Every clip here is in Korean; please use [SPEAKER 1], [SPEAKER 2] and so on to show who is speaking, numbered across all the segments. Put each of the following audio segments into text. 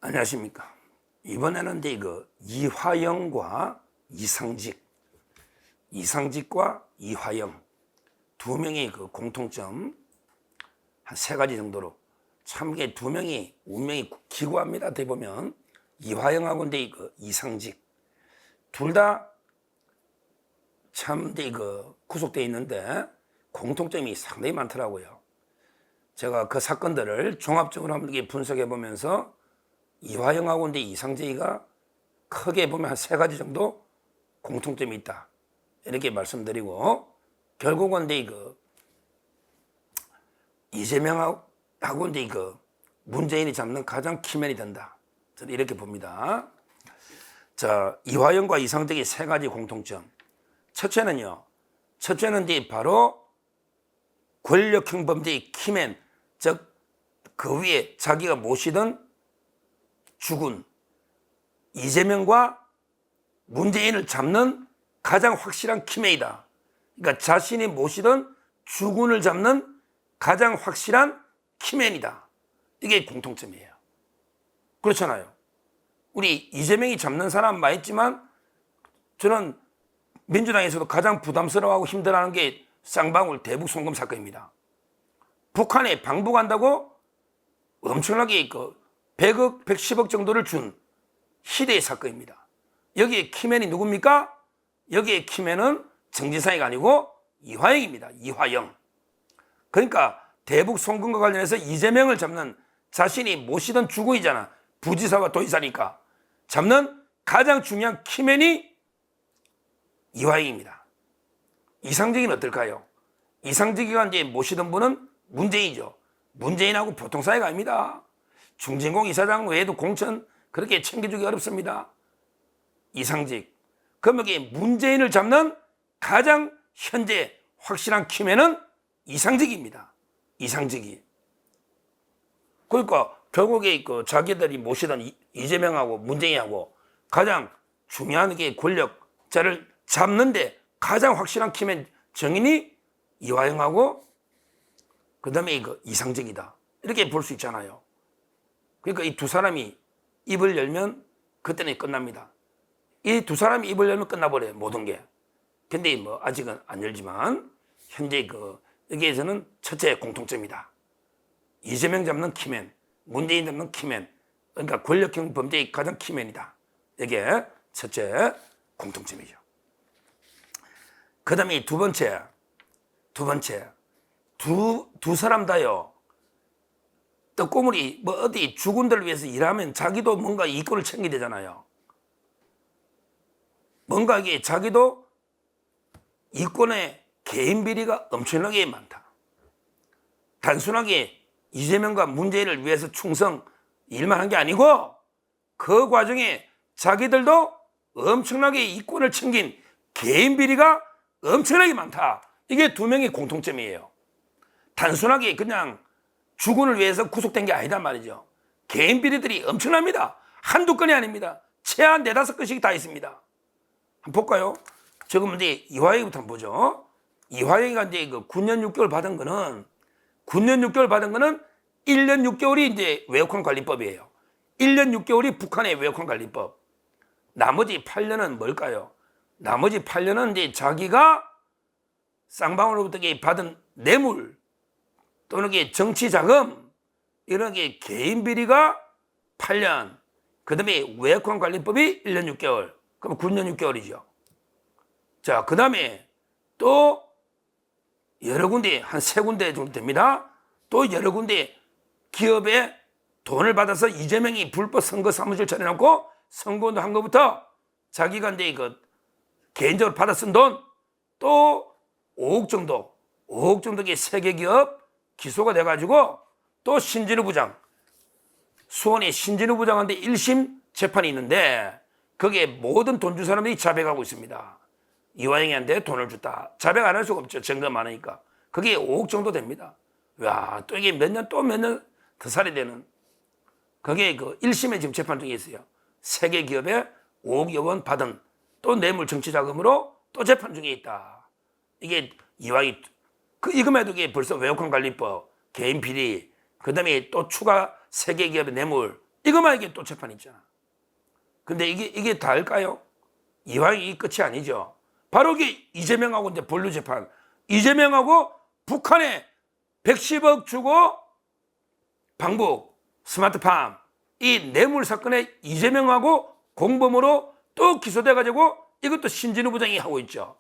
[SPEAKER 1] 안녕하십니까. 이번에는 이제 이화영과 이상직과 이화영 두 명의 공통점 한 세 가지 정도로 참 이게 두 명이 운명이 기구합니다. 어떻게 보면 이화영하고 이제 이상직 둘 다 참 이제 구속되어 있는데 공통점이 상당히 많더라고요. 제가 그 사건들을 종합적으로 한번 분석해 보면서 이화영하고 이제 이상직이가 크게 보면 한 세 가지 정도 공통점이 있다. 이렇게 말씀드리고 결국은 이제 이재명하고 이제 문재인이 잡는 가장 키맨이 된다. 저는 이렇게 봅니다. 자, 이화영과 이상직의 세 가지 공통점. 첫째는 이제 바로 권력형 범죄의 키맨, 즉 그 위에 자기가 모시던 주군 이재명과 문재인을 잡는 가장 확실한 키맨이다. 그러니까 자신이 모시던 주군을 잡는 가장 확실한 키맨이다. 이게 공통점이에요. 그렇잖아요. 우리 이재명이 잡는 사람 많이 있지만 저는 민주당에서도 가장 부담스러워하고 힘들어하는 게 쌍방울 대북 송금 사건입니다. 북한에 방북한다고 엄청나게 100억, 110억 정도를 준 희대의 사건입니다. 여기에 키맨이 누굽니까? 여기에 키맨은 정진상이가 아니고 이화영입니다. 이화영. 그러니까 대북 송금과 관련해서 이재명을 잡는 자신이 모시던 주군이잖아. 부지사와 도지사니까. 잡는 가장 중요한 키맨이 이화영입니다. 이상직은 어떨까요? 이상직이가 이제 모시던 분은 문재인이죠. 문재인하고 보통 사이가 아닙니다. 중진공 이사장 외에도 공천 그렇게 챙겨주기 어렵습니다. 이상직. 그럼 여기 문재인을 잡는 가장 현재 확실한 키맨은 이상직입니다. 이상직이. 그러니까 결국에 자기들이 모시던 이재명하고 문재인하고 가장 중요한 게 권력자를 잡는데 가장 확실한 키맨 정인이 이화영하고 그 다음에 이상직이다. 이렇게 볼 수 있잖아요. 그러니까 이 두 사람이 입을 열면 그때는 끝납니다. 이 두 사람이 입을 열면 끝나버려요. 모든 게. 근데 아직은 안 열지만 현재 여기에서는 첫째 공통점이다. 이재명 잡는 키맨, 문재인 잡는 키맨. 그러니까 권력형 범죄의 가장 키맨이다. 이게 첫째 공통점이죠. 그 다음에 두 번째, 두 사람 다요. 떡고물이 어디 주군들을 위해서 일하면 자기도 뭔가 이권을 챙겨야 되잖아요. 뭔가 이게 자기도 이권의 개인 비리가 엄청나게 많다. 단순하게 이재명과 문재인을 위해서 충성 일만 한 게 아니고 그 과정에 자기들도 엄청나게 이권을 챙긴 개인 비리가 엄청나게 많다. 이게 두 명의 공통점이에요. 단순하게 그냥 주군을 위해서 구속된 게 아니다 말이죠. 개인 비리들이 엄청납니다. 한두 건이 아닙니다. 최한 4-5건씩 다 있습니다. 한번 볼까요? 지금 이제 이화영부터 한번 보죠. 이화영이가 이제 9년 6개월 받은 거는 1년 6개월이 이제 외국환 관리법이에요. 1년 6개월이 북한의 외국환 관리법. 나머지 8년은 뭘까요? 나머지 8년은 이제 자기가 쌍방울로부터 받은 뇌물 또는 정치 자금 이런 게 개인 비리가 8년, 그 다음에 외국환 관리법이 1년 6개월, 그럼 9년 6개월이죠. 자, 그 다음에 또 여러 군데, 한 3군데 정도 됩니다. 또 여러 군데 기업에 돈을 받아서 이재명이 불법 선거 사무실 차려놓고 선거운동 한 것부터 자기가 이제 개인적으로 받아 쓴 돈 또 5억 정도의 세계 기업 기소가 돼가지고 또 신진우 부장, 수원의 신진우 부장한테 1심 재판이 있는데 거기에 모든 돈 준 사람들이 자백하고 있습니다. 이화영이한테 돈을 줬다. 자백 안 할 수가 없죠. 증거 많으니까. 그게 5억 정도 됩니다. 와, 또 이게 몇 년 더 살이 되는. 그게 1심에 지금 재판 중에 있어요. 세계 기업에 5억여 원 받은 또 뇌물 정치 자금으로 또 재판 중에 있다. 이게 이화영이 이것만 해도 벌써 외국환 관리법, 개인 비리, 그 다음에 또 추가 세계 기업의 뇌물 이것만 이게 또 재판이 있잖아. 근데 이게 다일까요? 이왕이 끝이 아니죠. 바로 이게 이재명하고 이제 본류 재판. 이재명하고 북한에 110억 주고 방북, 스마트팜 이 뇌물 사건에 이재명하고 공범으로 또 기소돼가지고 이것도 신진우 부장이 하고 있죠.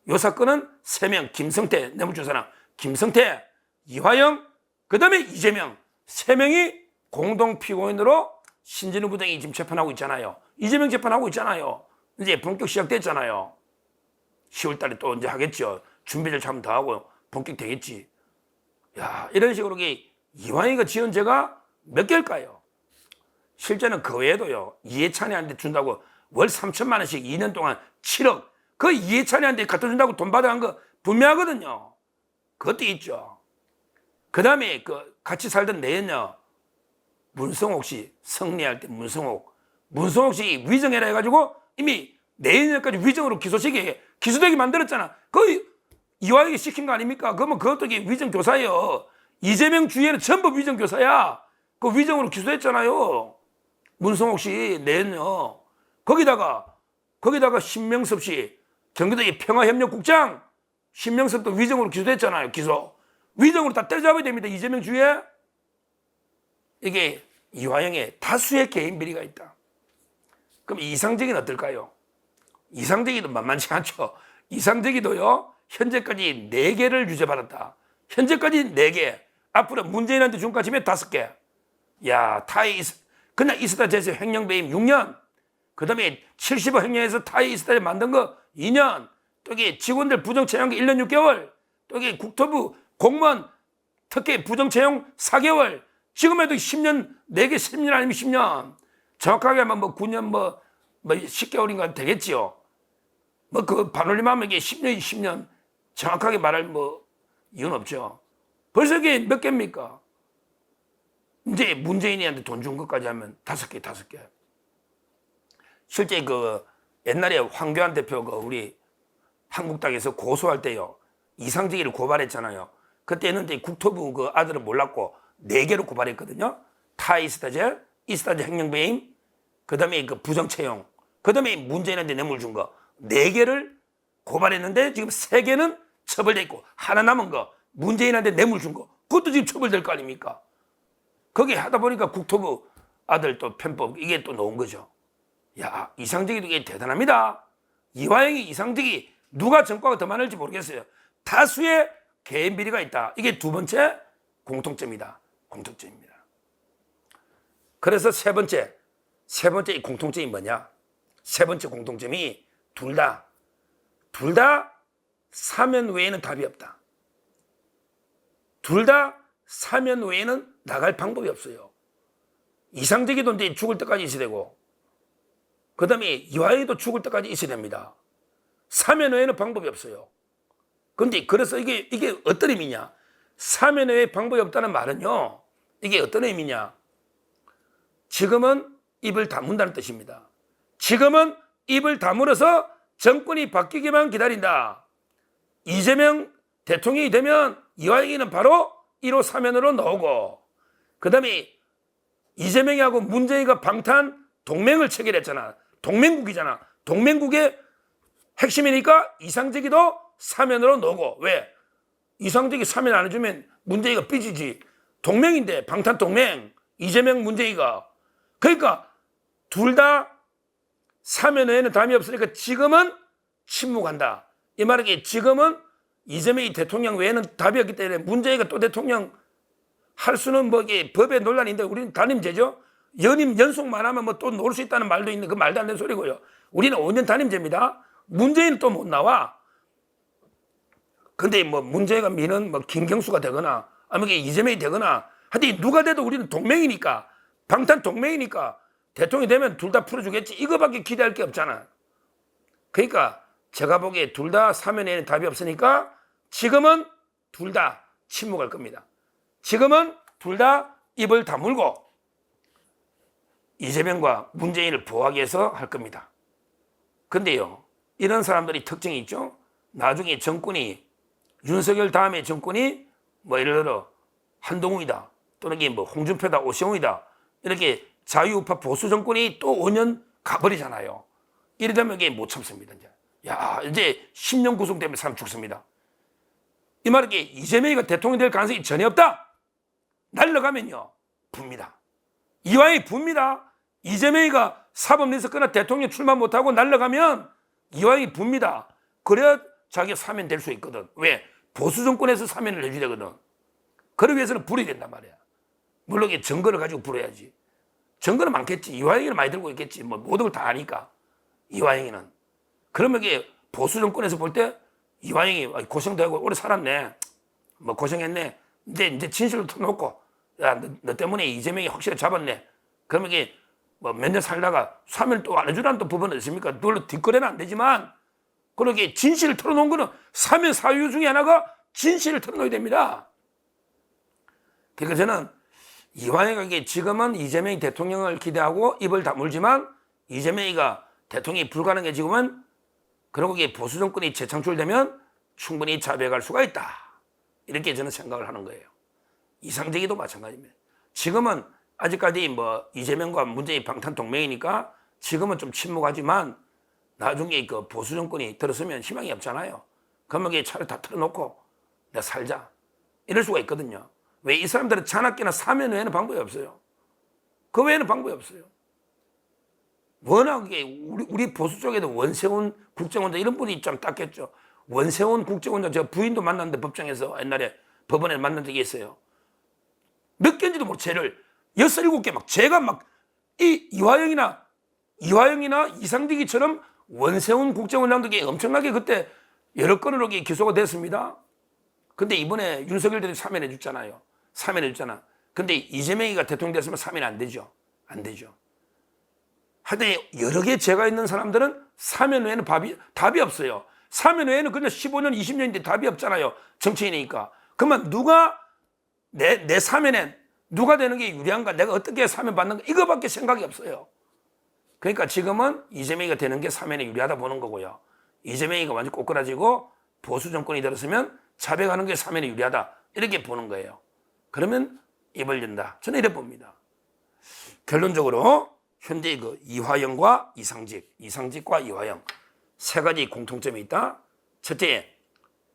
[SPEAKER 1] 이 사건은 3명, 김성태, 뇌물주 사람, 김성태, 이화영, 그 다음에 이재명 3명이 공동 피고인으로 신진우 부장이 지금 재판하고 있잖아요. 이재명 재판하고 있잖아요. 이제 본격 시작됐잖아요. 10월 달에 또 이제 하겠죠. 준비를 참 더 하고 본격 되겠지. 야, 이런 식으로 이완희가 지은 죄가 몇 개일까요? 실제는 그 외에도요. 이해찬이한테 준다고 월 3천만 원씩 2년 동안 7억. 그 이해찬이한테 갖다 준다고 돈 받아간 거 분명하거든요. 그것도 있죠. 그 다음에 그 같이 살던 내연녀 문성옥 씨 승리할 때 문성옥 씨 위정해라 해가지고 이미 내연녀까지 위정으로 기소되게 만들었잖아. 그 이완희가 시킨 거 아닙니까? 그러면 그것도 위정 교사예요. 이재명 주위에는 전부 위정 교사야. 그 위정으로 기소했잖아요. 문성옥 씨 내연녀 거기다가 신명섭 씨 경기도의 평화협력국장 신명섭도 위정으로 기소됐잖아요. 위정으로 다 때려잡아야 됩니다. 이재명 주위에. 이게 이화영의 다수의 개인 비리가 있다. 그럼 이상적인 어떨까요? 이상적이도 만만치 않죠. 이상적이도요. 현재까지 4개를 유죄받았다. 현재까지 4개. 앞으로 문재인한테 준까 치면 5개. 야, 그냥 있었다 제서 횡령배임 6년. 그 다음에 70억 횡령해서 타이 있었다 만든 거 2년. 또 이게 직원들 부정채용 1년 6개월. 또 이게 국토부 공무원 특혜 부정채용 4개월. 지금 해도 10년, 4개 10년 아니면 10년. 정확하게 하면 9년 10개월인가 되겠지요. 그 반올림하면 이게 10년, 10년. 정확하게 말할 이유는 없죠. 벌써 이게 몇 개입니까? 이제 문재인이한테 돈 준 것까지 하면 5개. 실제 옛날에 황교안 대표가 우리 한국당에서 고소할 때요. 이상적이를 고발했잖아요. 그때는 이제 국토부 그 아들은 몰랐고 4개로 고발했거든요. 타이스타제, 이스타제 횡령배임, 그 다음에 그 부정채용, 그 다음에 문재인한테 뇌물 준 거 4개를 고발했는데 지금 3개는 처벌돼 있고 하나 남은 거 문재인한테 뇌물 준 거 그것도 지금 처벌될 거 아닙니까? 거기 하다 보니까 국토부 아들 또 편법 이게 또 나온 거죠. 야, 이상적이도 이게 대단합니다. 이화영이 이상적이 누가 전과가 더 많을지 모르겠어요. 다수의 개인 비리가 있다. 이게 두 번째 공통점이다. 공통점입니다. 그래서 세 번째 이 공통점이 뭐냐? 세 번째 공통점이 둘 다 사면 외에는 답이 없다. 둘 다 사면 외에는 나갈 방법이 없어요. 이상적이도 이제 죽을 때까지 있어야 되고, 그 다음에 이화영도 죽을 때까지 있어야 됩니다. 사면 외에는 방법이 없어요. 근데 그래서 이게 어떤 의미냐? 사면 외에 방법이 없다는 말은요, 이게 어떤 의미냐? 지금은 입을 다문다는 뜻입니다. 지금은 입을 다물어서 정권이 바뀌기만 기다린다. 이재명 대통령이 되면 이화영이는 바로 1호 사면으로 나오고, 그 다음에 이재명이하고 문재인이가 방탄 동맹을 체결했잖아. 동맹국이잖아. 동맹국의 핵심이니까 이상적이도 사면으로 나오고. 왜? 이상적이 사면 안 해주면 문재인이가 삐지지. 동맹인데 방탄 동맹. 이재명 문재인이가. 그러니까 둘 다 사면 외에는 답이 없으니까 지금은 침묵한다. 이 말은 지금은 이재명이 대통령 외에는 답이 없기 때문에 문재인이가 또 대통령 할 수는 법에 논란인데 우리는 단임제죠. 연임 연속만 하면 또 놓을 수 있다는 말도 있는 그 말도 안 되는 소리고요. 우리는 5년 단임제입니다. 문재인은 또 못 나와. 근데 문재인가 미는 김경수가 되거나 아니면 이재명이 되거나 하여튼 누가 돼도 우리는 동맹이니까 방탄 동맹이니까 대통령이 되면 둘 다 풀어주겠지. 이거밖에 기대할 게 없잖아. 그러니까 제가 보기에 둘 다 사면에는 답이 없으니까 지금은 둘 다 침묵할 겁니다. 지금은 둘 다 입을 다물고 이재명과 문재인을 보호하기 위해서 할 겁니다. 근데요, 이런 사람들이 특징이 있죠. 나중에 정권이 윤석열 다음에 정권이 예를 들어 한동훈이다 또는 홍준표다 오세훈이다 이렇게 자유우파 보수 정권이 또 5년 가버리잖아요. 이래 되면 이게 못 참습니다. 이제 10년 구속되면 사람 죽습니다. 이 말은 이재명이가 대통령이 될 가능성이 전혀 없다. 날라가면요 붑니다. 이왕이 붑니다. 이재명이가 사법리스크나 대통령 출마 못하고 날라가면 이왕이 붑니다. 그래야 자기가 사면 될 수 있거든. 왜? 보수 정권에서 사면을 해줘야 되거든. 그러기 위해서는 불이 된단 말이야. 물론 증거를 가지고 불어야지. 증거는 많겠지. 이화영이는 많이 들고 있겠지. 뭐 모든 걸 다 아니까. 이화영이는. 그러면 이게 보수 정권에서 볼 때 이화영이 고생도 하고 오래 살았네. 뭐 고생했네. 이제 진실을 터놓고 야, 너 때문에 이재명이 확실히 잡았네. 그러면 이게 뭐 몇 년 살다가 사면을 또 안 해주라는 또 부분은 있습니까? 그걸로 뒷거래는 안 되지만 그렇게 진실을 털어놓은 거는 사면 사유 중에 하나가 진실을 털어놓어야 됩니다. 그러니까 저는 이화영에게 지금은 이재명이 대통령을 기대하고 입을 다물지만 이재명이가 대통령이 불가능해지고만 그러고 보수 정권이 재창출되면 충분히 자백할 수가 있다. 이렇게 저는 생각을 하는 거예요. 이상적이도 마찬가지입니다. 지금은 아직까지 뭐 이재명과 문재인 방탄 동맹이니까 지금은 좀 침묵하지만 나중에 그 보수 정권이 들었으면 희망이 없잖아요. 그러면 차를 다 털어놓고 내가 살자. 이럴 수가 있거든요. 왜? 이 사람들은 잔악기나 사면 외에는 방법이 없어요. 그 외에는 방법이 없어요. 워낙 우리 보수 쪽에도 원세훈 국정원장 이런 분이 좀 땄겠죠. 원세훈 국정원장 제가 부인도 만났는데 법정에서 옛날에 법원에 만난 적이 있어요. 몇 개인지도 모르고 죄를 6, 7개 막 제가 막 이화영이나 이상득이처럼 원세훈 국정원장도 엄청나게 그때 여러 건으로 기소가 됐습니다. 근데 이번에 윤석열 대통령이 사면해 줬잖아요. 사면해 줬잖아. 근데 이재명이가 대통령 됐으면 사면 안 되죠. 안 되죠. 하여튼 여러 개 죄가 있는 사람들은 사면 외에는 답이 없어요. 사면 외에는 그냥 15년, 20년인데 답이 없잖아요. 정치인이니까. 그러면 누가 내 사면엔 누가 되는 게 유리한가? 내가 어떻게 사면 받는가? 이거밖에 생각이 없어요. 그러니까 지금은 이재명이가 되는 게 사면에 유리하다 보는 거고요. 이재명이가 완전 꼬꾸라지고 보수 정권이 들었으면 자백하는 게 사면에 유리하다. 이렇게 보는 거예요. 그러면 입을 연다. 저는 이래 봅니다. 결론적으로 현재 그 이화영과 이상직과 이화영 세 가지 공통점이 있다. 첫째,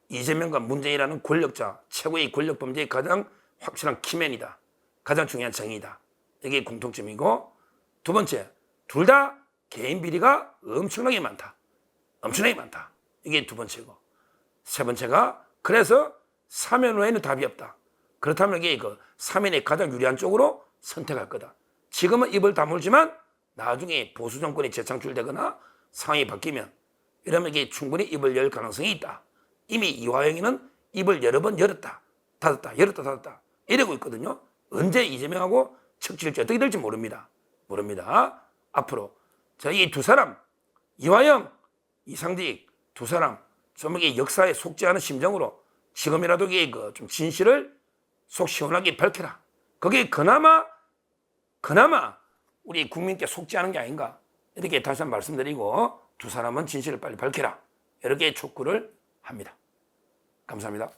[SPEAKER 1] 이재명과 문재인이라는 권력자, 최고의 권력 범죄의 가장 확실한 키맨이다. 가장 중요한 정의이다. 이게 공통점이고, 두 번째, 둘 다 개인 비리가 엄청나게 많다. 엄청나게 많다. 이게 두 번째고, 세 번째가 그래서 사면 외에는 답이 없다. 그렇다면 이게 그 사면에 가장 유리한 쪽으로 선택할 거다. 지금은 입을 다물지만 나중에 보수 정권이 재창출되거나 상황이 바뀌면 이러면 이게 충분히 입을 열 가능성이 있다. 이미 이화영이는 입을 여러 번 열었다, 닫았다 이러고 있거든요. 언제 이재명하고 척질지 어떻게 될지 모릅니다. 앞으로 이 두 사람, 이화영, 이상직 두 사람 좀 이게 역사에 속지 않은 심정으로 지금이라도 이게 좀 진실을 속 시원하게 밝혀라. 그게 그나마 우리 국민께 속지 않은 게 아닌가. 이렇게 다시 한번 말씀드리고 두 사람은 진실을 빨리 밝혀라. 이렇게 촉구를 합니다. 감사합니다.